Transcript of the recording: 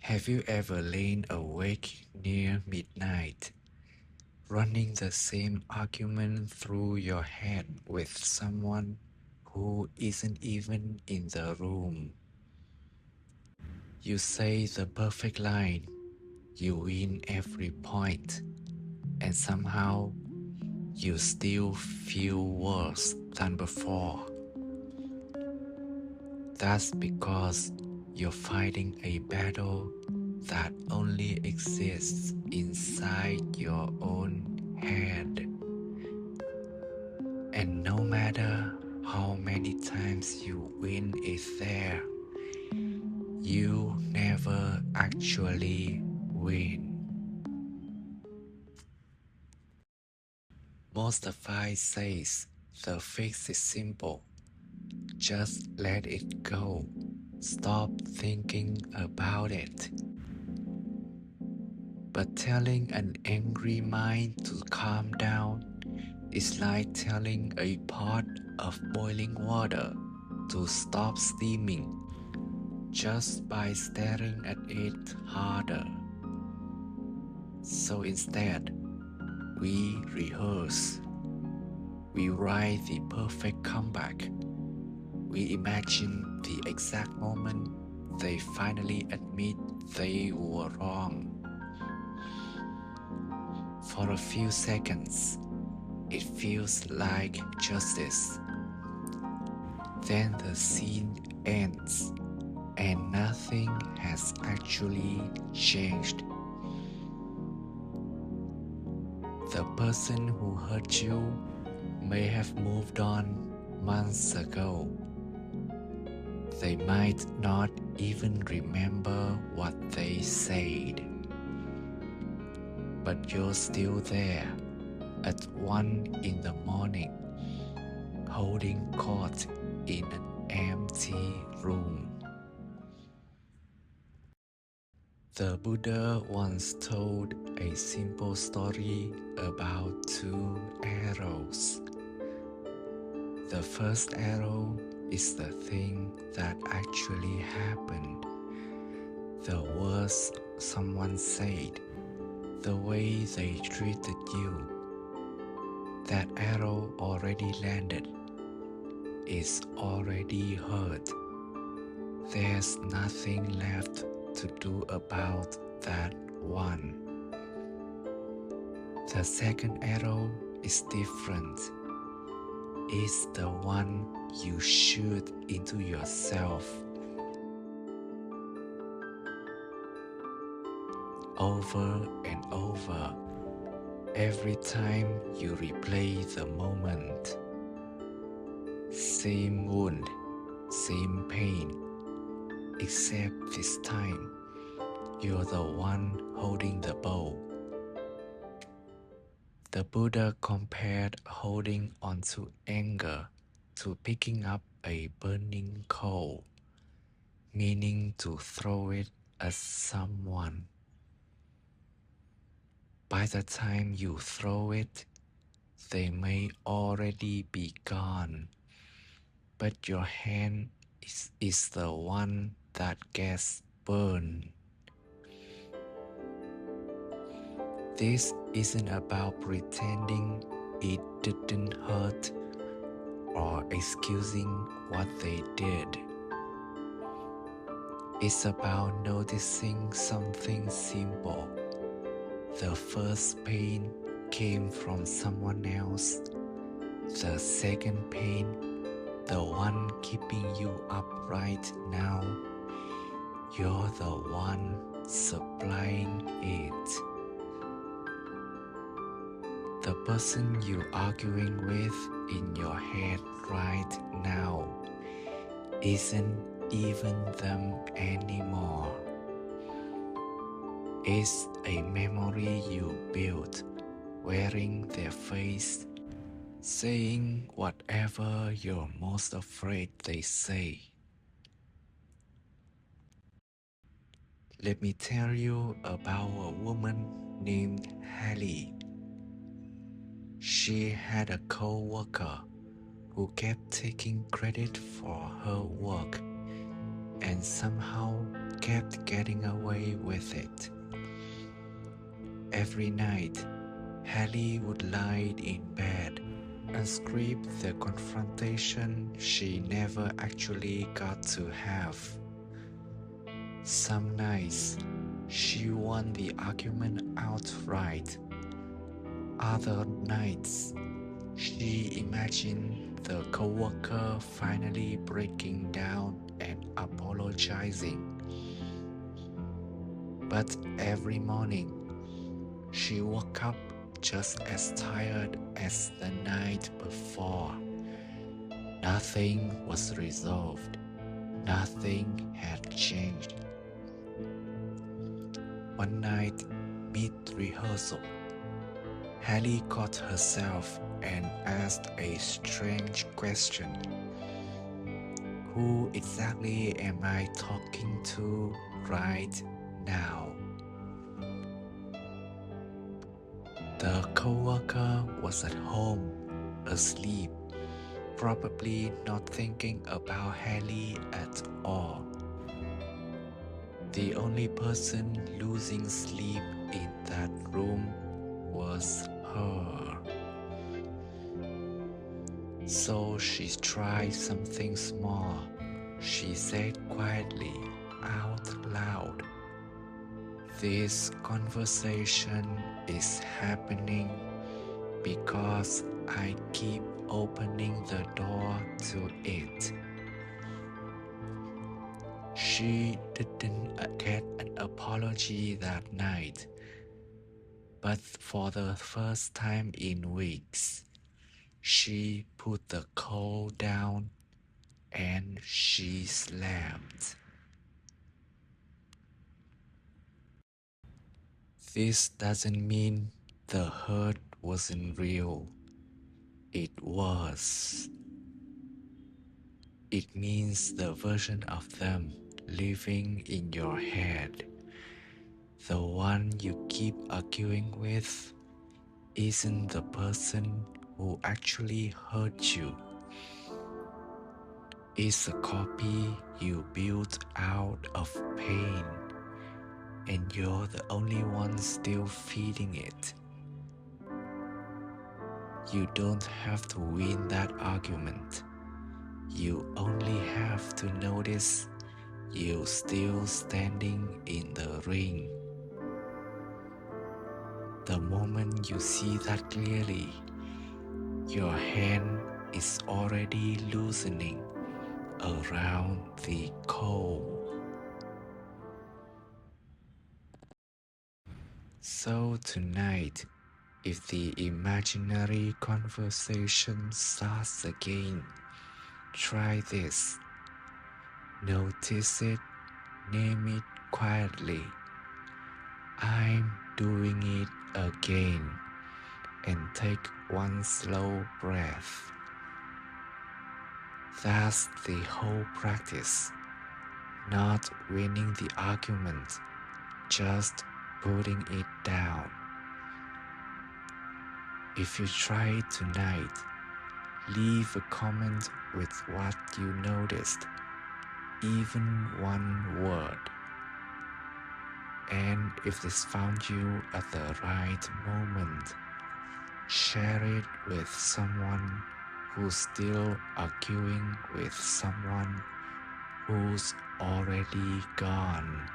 Have you ever lain awake near midnight, running the same argument through your head with someone who isn't even in the room? You say the perfect line, you win every point, and somehow you still feel worse than before. That's because you're fighting a battle that only exists inside your own head. And no matter how many times you win it there, you never actually win. Most advice says the fix is simple. Just let it go. Stop thinking about it. But telling an angry mind to calm down is like telling a pot of boiling water to stop steaming just by staring at it harder. So instead, we rehearse. We write the perfect comeback. We imagine the exact moment they finally admit they were wrong. For a few seconds, it feels like justice. Then the scene ends and nothing has actually changed. The person who hurt you may have moved on months ago. They might not even remember what they said. But you're still there at 1 in the morning, holding court in an empty room. The Buddha once told a simple story about two arrows. The first arrow is the thing that actually happened. The words someone said, the way they treated you. That arrow already landed. It's already hurt. There's nothing left to do about that one. The second arrow is different. It's the one you shoot into yourself. Over and over, every time you replay the moment. Same wound, same pain, except this time, you're the one holding the bow. The Buddha compared holding onto anger to picking up a burning coal, meaning to throw it at someone. By the time you throw it, they may already be gone, but your hand is the one that gets burned. This isn't about pretending it didn't hurt or excusing what they did. It's about noticing something simple. The first pain came from someone else. The second pain, the one keeping you up right now, you're the one supplying it. The person you're arguing with in your head right now isn't even them anymore. It's a memory you built, wearing their face, saying whatever you're most afraid they say. Let me tell you about a woman named Hallie. She had a co-worker who kept taking credit for her work, and somehow kept getting away with it. Every night, Hallie would lie in bed and script the confrontation she never actually got to have. Some nights, she won the argument outright. Other nights, she imagined the coworker finally breaking down and apologizing. But every morning, she woke up just as tired as the night before. Nothing was resolved. Nothing had changed. One night, mid-rehearsal, Hallie caught herself and asked a strange question. Who exactly am I talking to right now? The coworker was at home, asleep, probably not thinking about Hallie at all. The only person losing sleep in that room was her. So she tried something small. She said quietly, out loud, "This conversation is happening because I keep opening the door to it." She didn't get an apology that night, but for the first time in weeks, she put the coal down and she slept. This doesn't mean the hurt wasn't real. It was. It means the version of them living in your head, the one you keep arguing with, isn't the person who actually hurt you. It's a copy you built out of pain, and you're the only one still feeding it. You don't have to win that argument. You only have to notice you're still standing in the ring. The moment you see that clearly, your hand is already loosening around the coal. So tonight, if the imaginary conversation starts again, try this. Notice it, name it quietly. I'm doing it again, and take one slow breath. That's the whole practice. Not winning the argument, just putting it down. If you try it tonight, leave a comment with what you noticed, even one word. And if this found you at the right moment, share it with someone who's still arguing with someone who's already gone.